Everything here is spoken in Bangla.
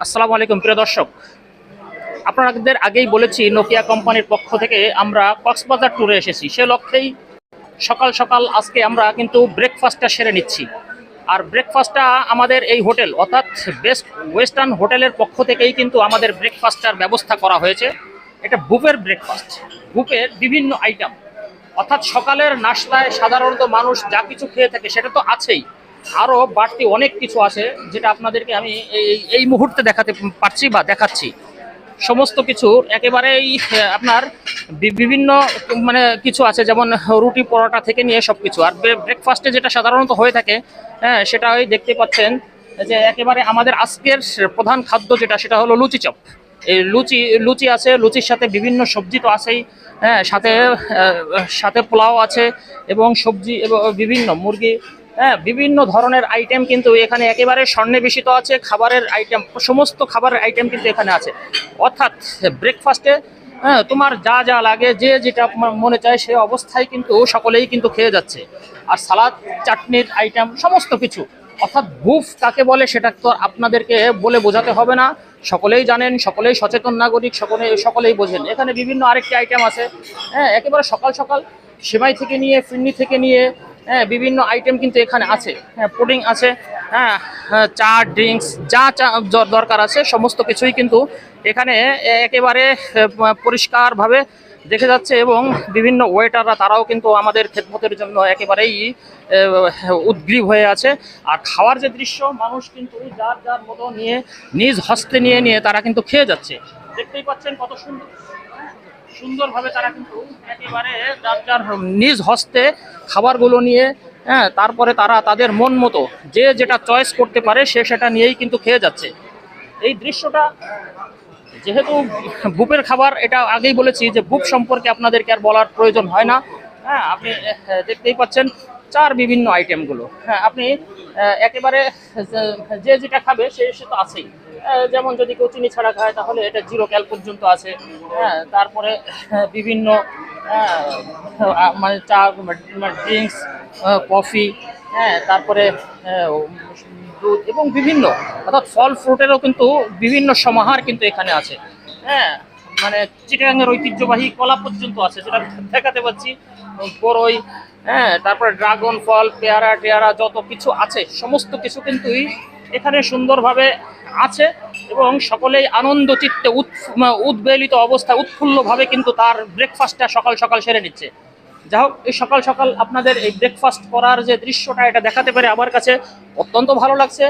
আসসালামু আলাইকুম প্রিয় দর্শক, আপনাদের আগেই বলেছি নোকিয়া কোম্পানির পক্ষ থেকে আমরা কক্সবাজার ট্যুরে এসেছি। সে লক্ষ্যেই সকাল সকাল আজকে আমরা কিন্তু ব্রেকফাস্টটা সেরে নিচ্ছি। আর ব্রেকফাস্টটা আমাদের এই হোটেল অর্থাৎ বেস্ট ওয়েস্টার্ন হোটেলের পক্ষ থেকেই কিন্তু আমাদের ব্রেকফাস্টটার ব্যবস্থা করা হয়েছে। এটা বুফের ব্রেকফাস্ট, বুফের বিভিন্ন আইটেম, অর্থাৎ সকালের নাস্তায় সাধারণত মানুষ যা কিছু খেয়ে থাকে সেটা তো আছেই, আরও বাড়তি অনেক কিছু আছে যেটা আপনাদেরকে আমি এই মুহূর্তে দেখাতে পারছি বা দেখাচ্ছি। সমস্ত কিছু একেবারেই আপনার বিভিন্ন মানে কিছু আছে, যেমন রুটি পরোটা থেকে নিয়ে সব কিছু। আর ব্রেকফাস্টে যেটা সাধারণত হয়ে থাকে, হ্যাঁ, সেটা ওই দেখতে পাচ্ছেন যে একেবারে আমাদের আজকের প্রধান খাদ্য যেটা, সেটা হলো লুচি চপ। এই লুচি আছে, লুচির সাথে বিভিন্ন সবজি তো আছেই, হ্যাঁ, সাথে সাথে পোলাও আছে এবং সবজি এবং বিভিন্ন মুরগি, হ্যাঁ, বিভিন্ন ধরনের আইটেম কিন্তু এখানে একেবারে সন্নিবেশিত আছে। খাবারের আইটেম, সমস্ত খাবারের আইটেম কিন্তু এখানে আছে। অর্থাৎ ব্রেকফাস্টে হ্যাঁ তোমার যা যা লাগে, যে যেটা মনে চায় সে অবস্থায় কিন্তু সকলেই কিন্তু খেয়ে যাচ্ছে। আর সালাদ, চাটনির আইটেম সমস্ত কিছু। অর্থাৎ বুফ কাকে বলে সেটা তো আপনাদেরকে বলে বোঝাতে হবে না, সকলেই জানেন, সকলেই সচেতন নাগরিক, সকলেই বোঝেন। এখানে বিভিন্ন আরেকটি আইটেম আছে, হ্যাঁ, একেবারে সকাল সকাল সেমাই থেকে নিয়ে ফিরনি থেকে নিয়ে, হ্যাঁ, বিভিন্ন আইটেম কিন্তু এখানে আছে। হ্যাঁ, পুডিং আছে, হ্যাঁ, চা, ড্রিঙ্কস যা চা দরকার আছে সমস্ত কিছুই কিন্তু এখানে একেবারে পরিষ্কারভাবে দেখে যাচ্ছে। এবং বিভিন্ন ওয়েটাররা তারাও কিন্তু আমাদের খেদমতের জন্য একেবারেই উদ্গ্রীব হয়ে আছে। আর খাওয়ার যে দৃশ্য, মানুষ কিন্তু যার যার মতো নিয়ে নিজ হস্তে নিয়ে নিয়ে তারা কিন্তু খেয়ে যাচ্ছে। দেখতেই পাচ্ছেন কত সুন্দরভাবে তারা কিন্তু একেবারে যার যার নিজ হস্তে খাবারগুলো নিয়ে, হ্যাঁ, তারপরে তারা তাদের মন মতো যে যেটা চয়েস করতে পারে সে সেটা নিয়েই কিন্তু খেয়ে যাচ্ছে। এই দৃশ্যটা যেহেতু বুফের খাবার, এটা আগেই বলেছি যে বুফ সম্পর্কে আপনাদেরকে আর বলার প্রয়োজন হয় না। হ্যাঁ, আপনি দেখতেই পাচ্ছেন চার বিভিন্ন আইটেমগুলো। হ্যাঁ, আপনি একেবারে যে যেটা খাবে সে সে তো আছেই। যেমন যদি কেউ চিনি ছাড়া খায় তাহলে এটা 0 ক্যাল পর্যন্ত আছে। হ্যাঁ, তারপরে বিভিন্ন মানে চা, ড্রিঙ্কস, কফি, হ্যাঁ, তারপরে দুধ এবং বিভিন্ন অর্থাৎ ফল ফ্রুটেরও কিন্তু বিভিন্ন সমাহার কিন্তু এখানে আছে। হ্যাঁ, মানে চিটাগাংয়ের ঐতিহ্যবাহী কলা পর্যন্ত আছে, যেটা দেখাতে পাচ্ছি, বড়ই, হ্যাঁ, তারপরে ড্রাগন ফল, পেয়ারা টেয়ারা যত কিছু আছে সমস্ত কিছু কিন্তুই এখানে সুন্দরভাবে আছে। এবং সকলেই আনন্দ চিত্তে উদ্বেলিত অবস্থায় উৎফুল্লভাবে কিন্তু তার ব্রেকফাস্টটা সকাল সকাল সেরে নিচ্ছে। যাই হোক, এই সকাল সকাল আপনাদের এই ব্রেকফাস্ট করার যে দৃশ্যটা, এটা দেখাতে পেরে আমার কাছে অত্যন্ত ভালো লাগছে।